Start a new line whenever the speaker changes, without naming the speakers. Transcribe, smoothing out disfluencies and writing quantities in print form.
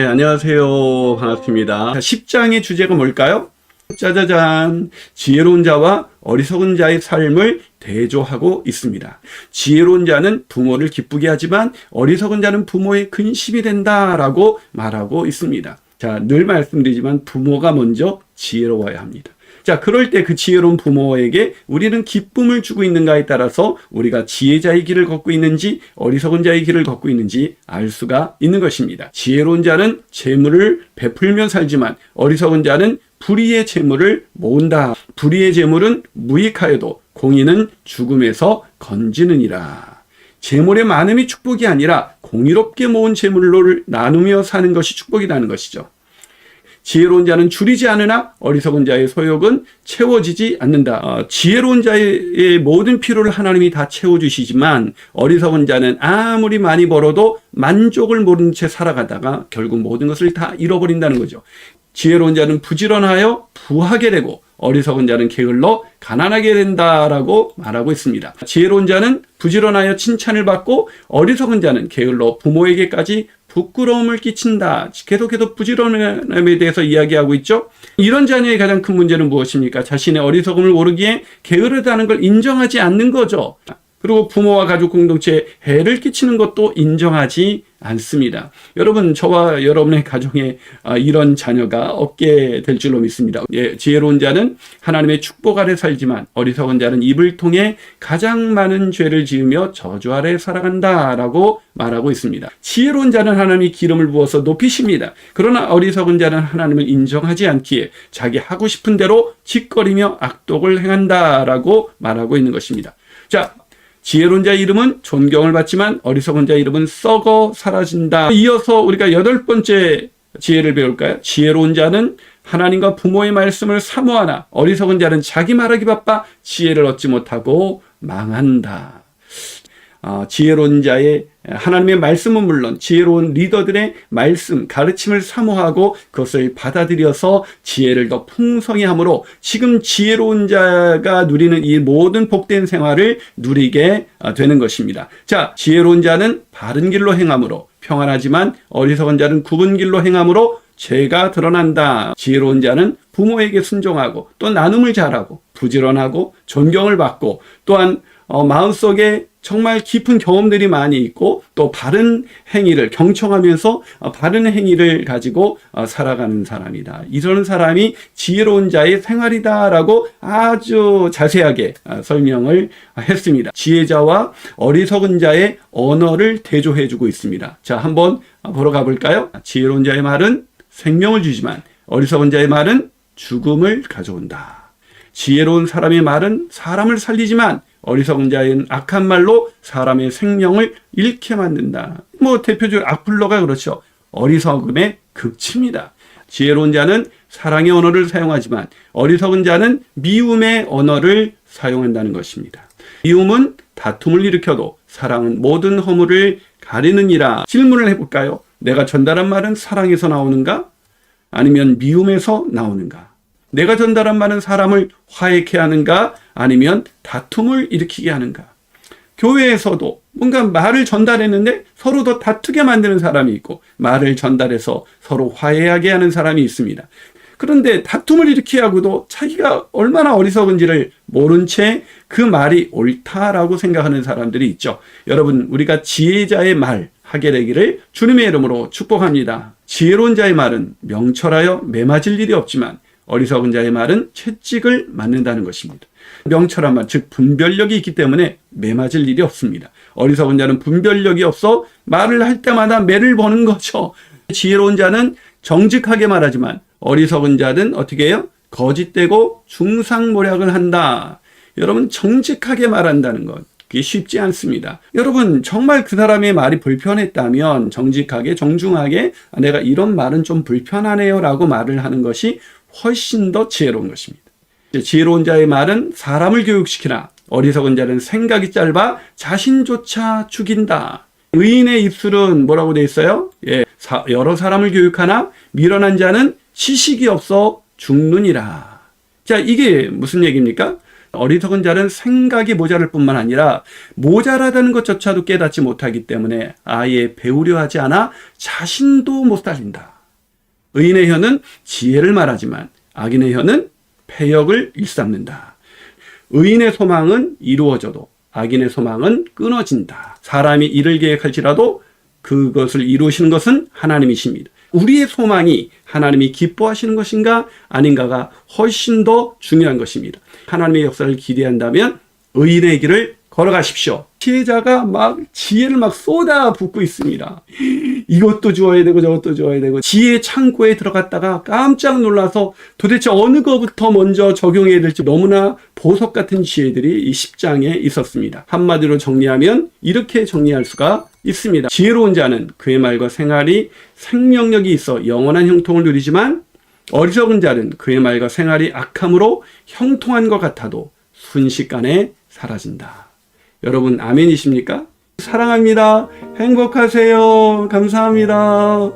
네, 안녕하세요. 반갑습니다. 10장의 주제가 뭘까요? 짜자잔. 지혜로운 자와 어리석은 자의 삶을 대조하고 있습니다. 지혜로운 자는 부모를 기쁘게 하지만 어리석은 자는 부모의 근심이 된다라고 말하고 있습니다. 자, 늘 말씀드리지만 부모가 먼저 지혜로워야 합니다. 자, 그럴 때 그 지혜로운 부모에게 우리는 기쁨을 주고 있는가에 따라서 우리가 지혜자의 길을 걷고 있는지 어리석은 자의 길을 걷고 있는지 알 수가 있는 것입니다. 지혜로운 자는 재물을 베풀며 살지만 어리석은 자는 불의의 재물을 모은다. 불의의 재물은 무익하여도 공의는 죽음에서 건지느니라. 재물의 많음이 축복이 아니라 공의롭게 모은 재물로 나누며 사는 것이 축복이라는 것이죠. 지혜로운 자는 줄이지 않으나 어리석은 자의 소욕은 채워지지 않는다. 지혜로운 자의 모든 필요를 하나님이 다 채워주시지만 어리석은 자는 아무리 많이 벌어도 만족을 모르는 채 살아가다가 결국 모든 것을 다 잃어버린다는 거죠. 지혜로운 자는 부지런하여 부하게 되고 어리석은 자는 게을러 가난하게 된다라고 말하고 있습니다. 지혜로운 자는 부지런하여 칭찬을 받고 어리석은 자는 게을러 부모에게까지 부끄러움을 끼친다. 계속해서 부지런함에 대해서 이야기하고 있죠. 이런 자녀의 가장 큰 문제는 무엇입니까? 자신의 어리석음을 모르기에 게으르다는 걸 인정하지 않는 거죠. 그리고 부모와 가족 공동체에 해를 끼치는 것도 인정하지 않습니다. 여러분, 저와 여러분의 가정에 이런 자녀가 없게 될 줄로 믿습니다. 지혜로운 자는 하나님의 축복 아래 살지만 어리석은 자는 입을 통해 가장 많은 죄를 지으며 저주 아래 살아간다라고 말하고 있습니다. 지혜로운 자는 하나님이 기름을 부어서 높이십니다. 그러나 어리석은 자는 하나님을 인정하지 않기에 자기 하고 싶은 대로 짓거리며 악독을 행한다라고 말하고 있는 것입니다. 자, 지혜로운 자의 이름은 존경을 받지만 어리석은 자의 이름은 썩어 사라진다. 이어서 우리가 8번째 지혜를 배울까요? 지혜로운 자는 하나님과 부모의 말씀을 사모하나 어리석은 자는 자기 말하기 바빠 지혜를 얻지 못하고 망한다. 지혜로운 자의 하나님의 말씀은 물론 지혜로운 리더들의 말씀, 가르침을 사모하고 그것을 받아들여서 지혜를 더 풍성히 함으로 지금 지혜로운 자가 누리는 이 모든 복된 생활을 누리게 되는 것입니다. 자, 지혜로운 자는 바른 길로 행함으로 평안하지만 어리석은 자는 굽은 길로 행함으로 죄가 드러난다. 지혜로운 자는 부모에게 순종하고 또 나눔을 잘하고 부지런하고 존경을 받고 또한 마음속에 정말 깊은 경험들이 많이 있고 또 바른 행위를 경청하면서 바른 행위를 가지고 살아가는 사람이다. 이런 사람이 지혜로운 자의 생활이다라고 아주 자세하게 설명을 했습니다. 지혜자와 어리석은 자의 언어를 대조해주고 있습니다. 자, 한번 보러 가볼까요? 지혜로운 자의 말은 생명을 주지만 어리석은 자의 말은 죽음을 가져온다. 지혜로운 사람의 말은 사람을 살리지만 어리석은 자는 악한 말로 사람의 생명을 잃게 만든다. 대표적으로 악플러가 그렇죠. 어리석음의 극치입니다. 지혜로운 자는 사랑의 언어를 사용하지만 어리석은 자는 미움의 언어를 사용한다는 것입니다. 미움은 다툼을 일으켜도 사랑은 모든 허물을 가리느니라. 질문을 해볼까요? 내가 전달한 말은 사랑에서 나오는가? 아니면 미움에서 나오는가? 내가 전달한 말은 사람을 화해케 하는가? 아니면 다툼을 일으키게 하는가? 교회에서도 뭔가 말을 전달했는데 서로 더 다투게 만드는 사람이 있고 말을 전달해서 서로 화해하게 하는 사람이 있습니다. 그런데 다툼을 일으키게 하고도 자기가 얼마나 어리석은지를 모른 채 그 말이 옳다라고 생각하는 사람들이 있죠. 여러분, 우리가 지혜자의 말 하게 되기를 주님의 이름으로 축복합니다. 지혜로운 자의 말은 명철하여 매맞을 일이 없지만 어리석은 자의 말은 채찍을 맞는다는 것입니다. 명철한 말, 즉 분별력이 있기 때문에 매맞을 일이 없습니다. 어리석은 자는 분별력이 없어 말을 할 때마다 매를 버는 거죠. 지혜로운 자는 정직하게 말하지만 어리석은 자는 어떻게 해요? 거짓되고 중상모략을 한다. 여러분, 정직하게 말한다는 것, 그게 쉽지 않습니다. 여러분, 정말 그 사람의 말이 불편했다면 정직하게 정중하게 내가 이런 말은 좀 불편하네요 라고 말을 하는 것이 훨씬 더 지혜로운 것입니다. 지혜로운 자의 말은 사람을 교육시키나 어리석은 자는 생각이 짧아 자신조차 죽인다. 의인의 입술은 뭐라고 돼 있어요? 여러 사람을 교육하나 미련한 자는 지식이 없어 죽느니라. 자, 이게 무슨 얘기입니까? 어리석은 자는 생각이 모자랄 뿐만 아니라 모자라다는 것조차도 깨닫지 못하기 때문에 아예 배우려 하지 않아 자신도 못 살린다. 의인의 혀는 지혜를 말하지만 악인의 혀는 패역을 일삼는다. 의인의 소망은 이루어져도 악인의 소망은 끊어진다. 사람이 이를 계획할지라도 그것을 이루시는 것은 하나님이십니다. 우리의 소망이 하나님이 기뻐하시는 것인가 아닌가가 훨씬 더 중요한 것입니다. 하나님의 역사를 기대한다면 의인의 길을 걸어가십시오. 지혜자가 지혜를 쏟아붓고 있습니다. 이것도 주어야 되고 저것도 주어야 되고 지혜 창고에 들어갔다가 깜짝 놀라서 도대체 어느 것부터 먼저 적용해야 될지 너무나 보석 같은 지혜들이 이 10장에 있었습니다. 한마디로 정리하면 이렇게 정리할 수가 있습니다. 지혜로운 자는 그의 말과 생활이 생명력이 있어 영원한 형통을 누리지만 어리석은 자는 그의 말과 생활이 악함으로 형통한 것 같아도 순식간에 사라진다. 여러분 아멘이십니까? 사랑합니다. 행복하세요. 감사합니다.